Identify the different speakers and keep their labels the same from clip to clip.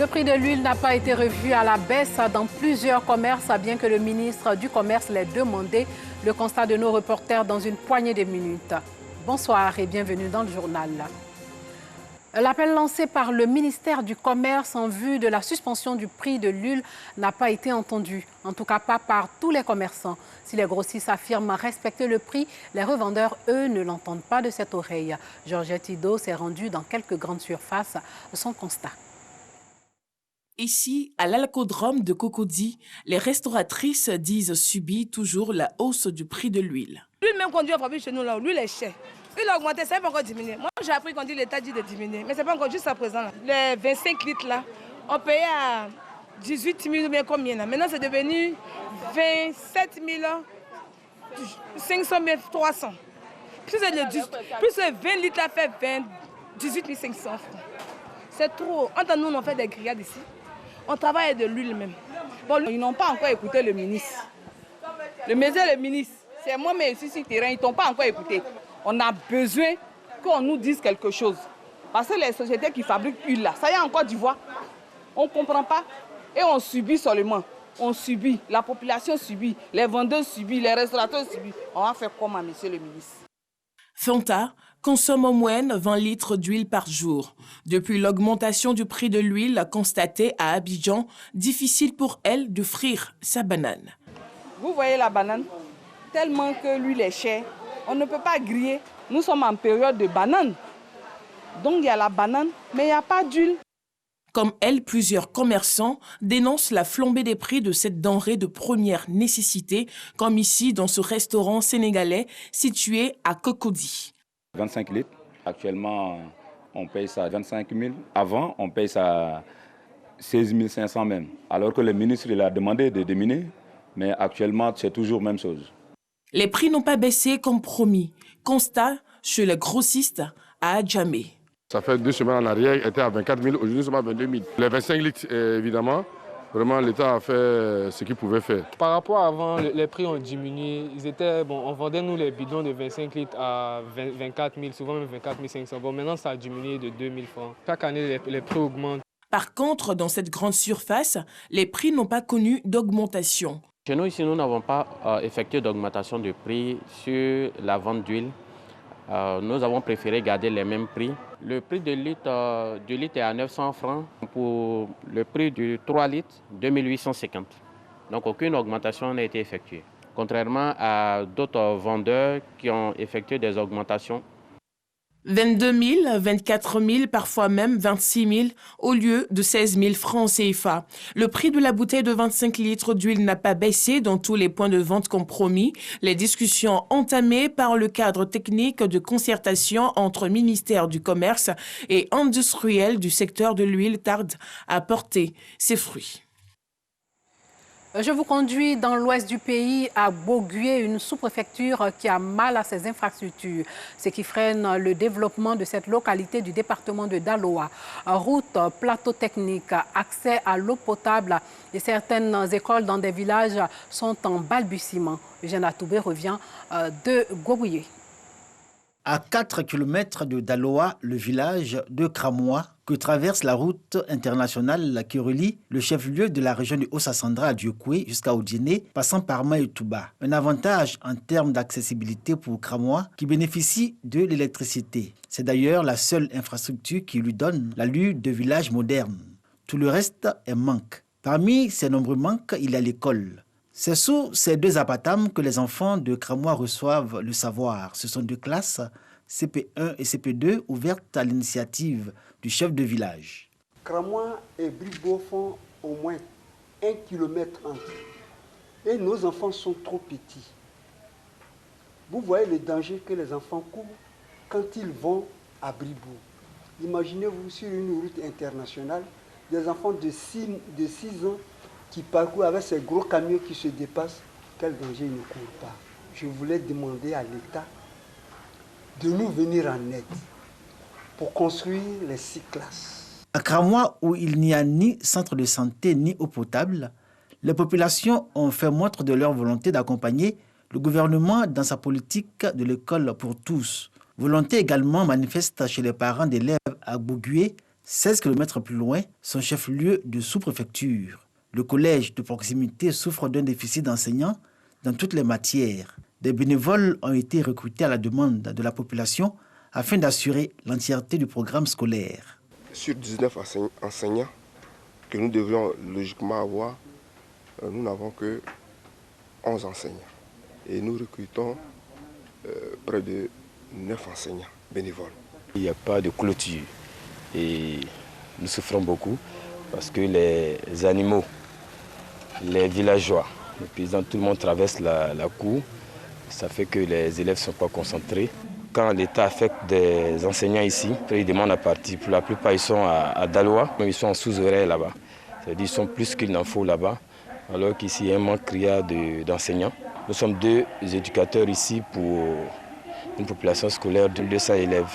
Speaker 1: Le prix de l'huile n'a pas été revu à la baisse dans plusieurs commerces, bien que le ministre du Commerce l'ait demandé. Le constat de nos reporters dans une poignée de minutes. Bonsoir et bienvenue dans le journal. L'appel lancé par le ministère du Commerce en vue de la suspension du prix de l'huile n'a pas été entendu, en tout cas pas par tous les commerçants. Si les grossistes affirment respecter le prix, les revendeurs, eux, ne l'entendent pas de cette oreille. Georgette Ido s'est rendue dans quelques grandes surfaces. Son constat.
Speaker 2: Ici, à l'Alcodrome de Cocody, les restauratrices disent subir toujours la hausse du prix de l'huile.
Speaker 3: L'huile même qu'on dit aujourd'hui chez nous, l'huile est chère. Il a augmenté, ça n'a pas encore diminué. Moi, j'ai appris qu'on dit l'État dit de diminuer, mais ce n'est pas encore juste à présent. Là. Les 25 litres, là, on payait à 18 000 ou bien combien là. Maintenant, c'est devenu 27 500 300. Plus le 20 litres, là, fait 18 500 francs. C'est trop. Entre nous, on fait des grillades ici. On travaille de l'huile même. Bon, ils n'ont pas encore écouté le ministre. Le ministre, c'est moi-même ici sur le terrain, ils n'ont pas encore écouté. On a besoin qu'on nous dise quelque chose. Parce que les sociétés qui fabriquent l'huile, là, ça y est en Côte d'Ivoire, on ne comprend pas et on subit seulement. On subit, la population subit, les vendeurs subissent, les restaurateurs subissent. On va faire comment, monsieur le ministre?
Speaker 2: Fanta consomme en moyenne 20 litres d'huile par jour. Depuis l'augmentation du prix de l'huile constatée à Abidjan, difficile pour elle de frire sa banane.
Speaker 3: Vous voyez la banane? Tellement que l'huile est chère, on ne peut pas griller. Nous sommes en période de banane. Donc il y a la banane, mais il n'y a pas d'huile.
Speaker 2: Comme elle, plusieurs commerçants dénoncent la flambée des prix de cette denrée de première nécessité, comme ici dans ce restaurant sénégalais situé à Cocody.
Speaker 4: 25 litres, actuellement on paye ça à 25 000. Avant, on paye ça à 16 500 même. Alors que le ministre il a demandé de diminuer, mais actuellement c'est toujours la même chose.
Speaker 2: Les prix n'ont pas baissé comme promis. Constat chez les grossistes à Adjamé.
Speaker 5: Ça fait 2 semaines en arrière, il était à 24 000, aujourd'hui nous sommes à 22 000. Les 25 litres, évidemment, vraiment l'État a fait ce qu'il pouvait faire.
Speaker 6: Par rapport à avant, les prix ont diminué. On vendait nous les bidons de 25 litres à 24 000, souvent même 24 500. Bon, maintenant ça a diminué de 2 000 francs. Chaque année, les prix augmentent.
Speaker 2: Par contre, dans cette grande surface, les prix n'ont pas connu d'augmentation.
Speaker 7: Chez nous, ici, nous n'avons pas effectué d'augmentation de prix sur la vente d'huile. Nous avons préféré garder les mêmes prix. Le prix de litre est à 900 francs. Pour le prix du 3 litres, 2850. Donc aucune augmentation n'a été effectuée. Contrairement à d'autres vendeurs qui ont effectué des augmentations.
Speaker 2: 22 000, 24 000, parfois même 26 000 au lieu de 16 000 francs CFA. Le prix de la bouteille de 25 litres d'huile n'a pas baissé dans tous les points de vente compromis. Les discussions entamées par le cadre technique de concertation entre ministère du Commerce et industriels du secteur de l'huile tardent à porter ses fruits.
Speaker 1: Je vous conduis dans l'ouest du pays, à Bogué, une sous-préfecture qui a mal à ses infrastructures, ce qui freine le développement de cette localité du département de Daloa. Routes, plateaux techniques, accès à l'eau potable et certaines écoles dans des villages sont en balbutiement. Eugène Atoubé revient de Gogouye.
Speaker 8: À 4 km de Daloa, le village de Kramoa, que traverse la route internationale qui relie le chef-lieu de la région du Haut-Sassandra à Diokoué jusqu'à Odiéné, passant par Maïtouba. Un avantage en termes d'accessibilité pour Kramoa qui bénéficie de l'électricité. C'est d'ailleurs la seule infrastructure qui lui donne l'allure de village moderne. Tout le reste est manque. Parmi ces nombreux manques, il y a l'école. C'est sous ces 2 apatams que les enfants de Kramoa reçoivent le savoir. Ce sont 2 classes, CP1 et CP2, ouvertes à l'initiative du chef de village.
Speaker 9: Kramoa et Bribo font au moins 1 km entre. Et nos enfants sont trop petits. Vous voyez le danger que les enfants courent quand ils vont à Bribo. Imaginez-vous sur une route internationale, des enfants de 6 ans qui parcourent avec ces gros camions qui se dépassent, quel danger ils ne courent pas. Je voulais demander à l'État de nous venir en aide pour construire les 6 classes.
Speaker 8: À Kramoa, où il n'y a ni centre de santé ni eau potable, les populations ont fait montre de leur volonté d'accompagner le gouvernement dans sa politique de l'école pour tous. Volonté également manifeste chez les parents d'élèves à Bogué, 16 km plus loin, son chef-lieu de sous-préfecture. Le collège de proximité souffre d'un déficit d'enseignants dans toutes les matières. Des bénévoles ont été recrutés à la demande de la population afin d'assurer l'entièreté du programme scolaire.
Speaker 10: Sur 19 enseignants que nous devrions logiquement avoir, nous n'avons que 11 enseignants. Et nous recrutons près de 9 enseignants bénévoles.
Speaker 11: Il n'y a pas de clôture et nous souffrons beaucoup parce que les animaux, les villageois, les paysans, tout le monde traverse la cour. Ça fait que les élèves ne sont pas concentrés. Quand l'État affecte des enseignants ici, ils demandent à partir. Pour la plupart, ils sont à Daloa, mais ils sont en sous-horaire là-bas. C'est-à-dire qu'ils sont plus qu'il n'en faut là-bas, alors qu'ici, il y a un manque criard d'enseignants. Nous sommes 2 éducateurs ici pour une population scolaire de 200 élèves.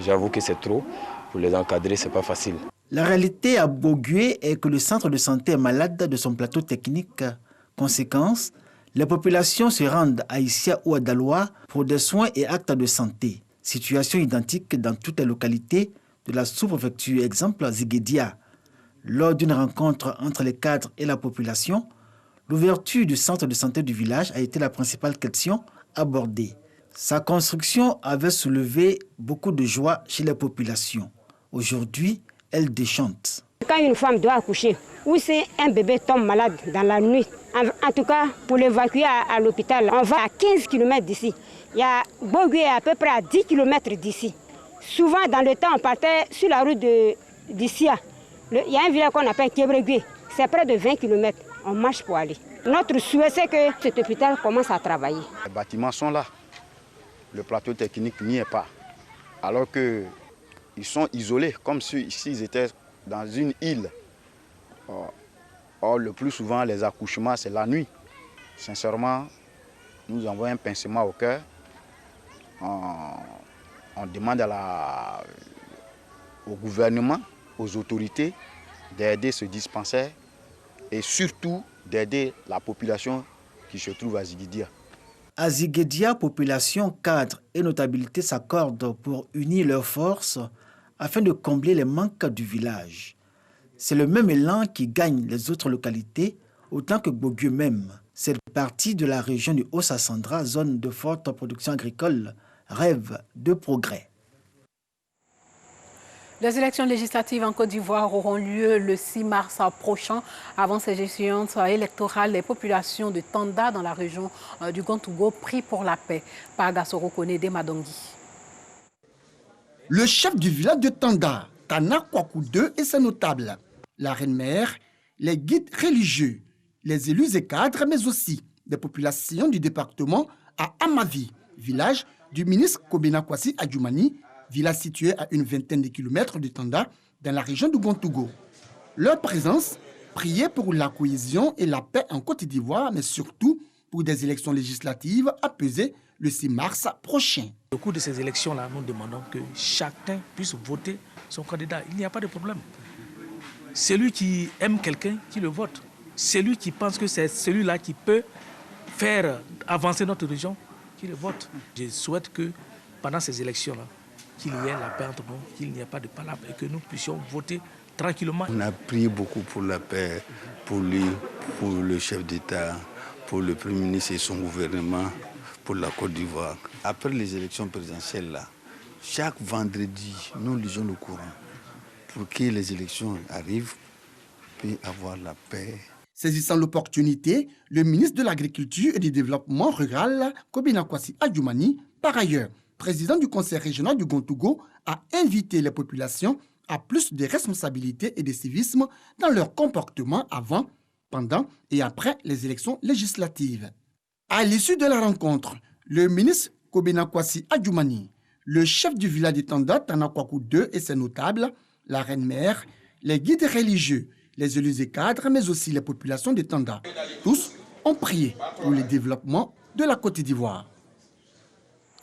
Speaker 11: J'avoue que c'est trop. Pour les encadrer, ce n'est pas facile.
Speaker 8: La réalité à Bogué est que le centre de santé est malade de son plateau technique. Conséquence, les populations se rendent à Issia ou à Daloa pour des soins et actes de santé. Situation identique dans toutes les localités de la sous-préfecture. Exemple, Ziguédia. Lors d'une rencontre entre les cadres et la population, l'ouverture du centre de santé du village a été la principale question abordée. Sa construction avait soulevé beaucoup de joie chez les populations. Aujourd'hui, elle déchante.
Speaker 12: Quand une femme doit accoucher, ou si un bébé tombe malade dans la nuit, en tout cas pour l'évacuer à l'hôpital, on va à 15 km d'ici. Il y a Bogué à peu près à 10 km d'ici. Souvent dans le temps, on partait sur la route d'Issia. Il y a un village qu'on appelle Kébrégui. C'est près de 20 km. On marche pour aller. Notre souhait, c'est que cet hôpital commence à travailler.
Speaker 13: Les bâtiments sont là. Le plateau technique n'y est pas. Alors qu'ils sont isolés, comme s'ils étaient dans une île. Or, le plus souvent, les accouchements, c'est la nuit. Sincèrement, nous avons un pincement au cœur. On demande au gouvernement, aux autorités, d'aider ce dispensaire et surtout d'aider la population qui se trouve à Ziguédia.
Speaker 8: À Ziguédia, population, cadres et notabilité s'accordent pour unir leurs forces afin de combler les manques du village. C'est le même élan qui gagne les autres localités, autant que Bogué même. Cette partie de la région du Haut-Sassandra, zone de forte production agricole, rêve de progrès.
Speaker 1: Les élections législatives en Côte d'Ivoire auront lieu le 6 mars prochain. Avant ces échéances électorales, les populations de Tanda, dans la région du Gontougo, prient pour la paix. Pagasoro Kone de Madongi.
Speaker 14: Le chef du village de Tanda, Tana Kwaku II, et ses notables, la reine-mère, les guides religieux, les élus et cadres, mais aussi des populations du département à Amavi, village du ministre Kobena Kwasi Adjoumani, village situé à une vingtaine de kilomètres de Tanda, dans la région du Gontougo. Leur présence priait pour la cohésion et la paix en Côte d'Ivoire, mais surtout pour des élections législatives apaisées le 6 mars prochain.
Speaker 15: Au cours de ces élections-là, nous demandons que chacun puisse voter son candidat. Il n'y a pas de problème. Celui qui aime quelqu'un, qui le vote. Celui qui pense que c'est celui-là qui peut faire avancer notre région, qui le vote. Je souhaite que pendant ces élections-là, qu'il y ait la paix entre nous, qu'il n'y ait pas de palabre et que nous puissions voter tranquillement.
Speaker 16: On a prié beaucoup pour la paix, pour lui, pour le chef d'État, pour le Premier ministre et son gouvernement, pour la Côte d'Ivoire. Après les élections présidentielles, là, chaque vendredi, nous lisons le Coran pour que les élections arrivent, puis avoir la paix.
Speaker 14: Saisissant l'opportunité, le ministre de l'Agriculture et du Développement rural, Kobena Kwasi Adjoumani, par ailleurs, président du Conseil régional du Gontougo, a invité les populations à plus de responsabilité et de civisme dans leur comportement avant, pendant et après les élections législatives. À l'issue de la rencontre, le ministre Kobena Kwasi Adjoumani, le chef du village de Tanda, Tana Kwaku II et ses notables, la reine-mère, les guides religieux, les élus et cadres, mais aussi les populations de Tanda. Tous ont prié pour le développement de la Côte d'Ivoire.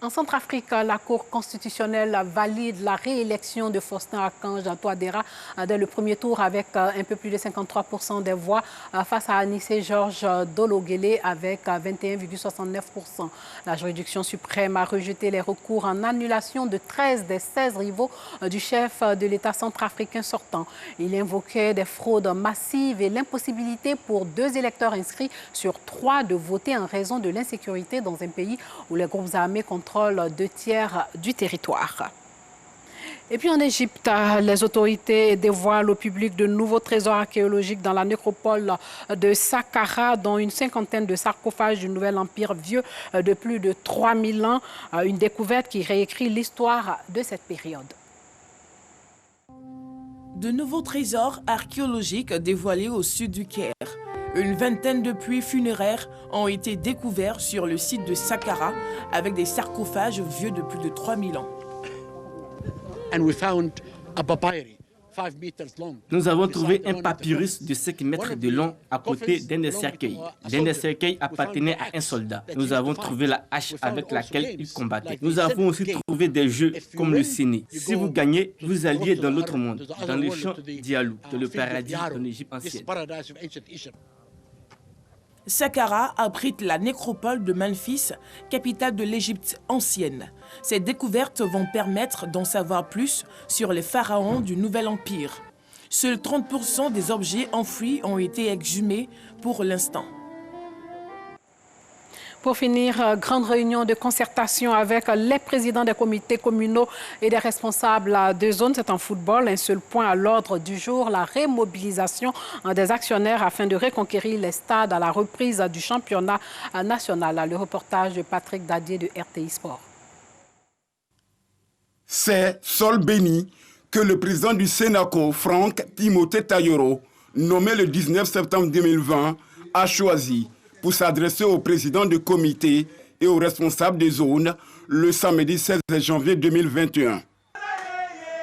Speaker 1: En Centrafrique, la Cour constitutionnelle valide la réélection de Faustin Archange Touadéra dès le premier tour avec un peu plus de 53% des voix face à Anissé Georges Dologuélé avec 21,69%. La juridiction suprême a rejeté les recours en annulation de 13 des 16 rivaux du chef de l'État centrafricain sortant. Il invoquait des fraudes massives et l'impossibilité pour 2 électeurs inscrits sur 3 de voter en raison de l'insécurité dans un pays où les groupes armés contrôlent 2/3 du territoire. Et puis en Égypte, les autorités dévoilent au public de nouveaux trésors archéologiques dans la nécropole de Saqqara, dont une cinquantaine de sarcophages du Nouvel Empire vieux de plus de 3000 ans. Une découverte qui réécrit l'histoire de cette période.
Speaker 2: De nouveaux trésors archéologiques dévoilés au sud du Caire. Une vingtaine de puits funéraires ont été découverts sur le site de Saqqara avec des sarcophages vieux de plus de 3000 ans.
Speaker 17: Nous avons trouvé un papyrus de 5 mètres de long à côté d'un des cercueils. L'un des cercueils appartenait à un soldat. Nous avons trouvé la hache avec laquelle il combattait. Nous avons aussi trouvé des jeux comme le Séné. Si vous gagnez, vous alliez dans l'autre monde, dans le champ d'Ialou, dans le paradis de l'Égypte ancienne.
Speaker 2: Saqqara abrite la nécropole de Memphis, capitale de l'Égypte ancienne. Ces découvertes vont permettre d'en savoir plus sur les pharaons du Nouvel Empire. Seuls 30% des objets enfouis ont été exhumés pour l'instant.
Speaker 1: Pour finir, grande réunion de concertation avec les présidents des comités communaux et des responsables de zone. C'est en football. Un seul point à l'ordre du jour, la remobilisation des actionnaires afin de reconquérir les stades à la reprise du championnat national. Le reportage de Patrick Dadier de RTI Sport.
Speaker 18: C'est sol béni que le président du Sénaco, Franck Timothée Tayoro, nommé le 19 septembre 2020, a choisi pour s'adresser au président du comité et aux responsables des zones le samedi 16 janvier 2021.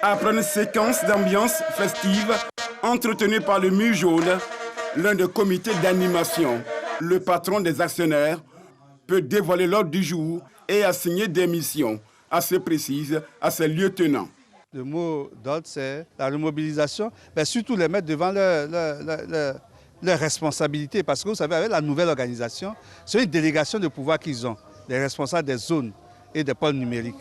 Speaker 18: Après une séquence d'ambiance festive entretenue par le Mur Jaune, l'un des comités d'animation, le patron des actionnaires, peut dévoiler l'ordre du jour et assigner des missions assez précises à ses lieutenants.
Speaker 19: Le mot d'ordre, c'est la remobilisation, mais surtout les mettre devant leurs responsabilités, parce que vous savez, avec la nouvelle organisation, c'est une délégation de pouvoir qu'ils ont, les responsables des zones et des pôles numériques.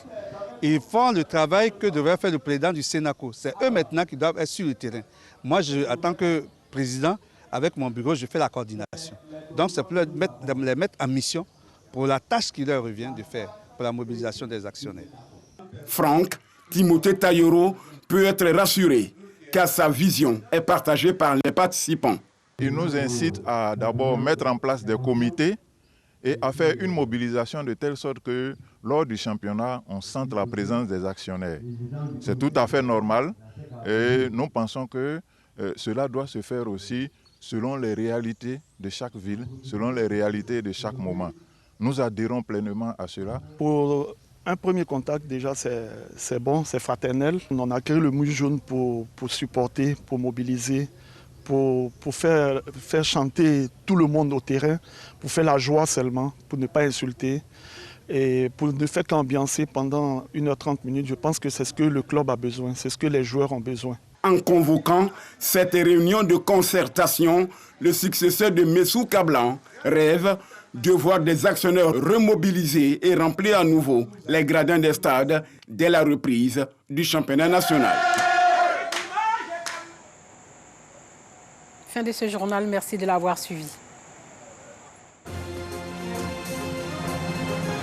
Speaker 19: Ils font le travail que devrait faire le président du Sénaco. C'est eux maintenant qui doivent être sur le terrain. Moi, en tant que président, avec mon bureau, je fais la coordination. Donc, c'est pour les mettre en mission pour la tâche qui leur revient de faire pour la mobilisation des actionnaires.
Speaker 18: Franck Timothée Tayoro peut être rassuré car sa vision est partagée par les participants.
Speaker 20: Il nous incite à d'abord mettre en place des comités et à faire une mobilisation de telle sorte que lors du championnat, on sente la présence des actionnaires. C'est tout à fait normal et nous pensons que cela doit se faire aussi selon les réalités de chaque ville, selon les réalités de chaque moment. Nous adhérons pleinement à cela.
Speaker 21: Pour un premier contact, déjà, c'est bon, c'est fraternel. On a créé le Mur Jaune pour supporter, pour mobiliser, pour faire chanter tout le monde au terrain, pour faire la joie seulement, pour ne pas insulter et pour ne faire qu'ambiancer pendant 1h30 minutes. Je pense que c'est ce que le club a besoin, c'est ce que les joueurs ont besoin.
Speaker 18: En convoquant cette réunion de concertation, le successeur de Messou Kablan rêve de voir des actionnaires remobilisés et remplir à nouveau les gradins des stades dès la reprise du championnat national.
Speaker 1: Fin de ce journal, merci de l'avoir suivi.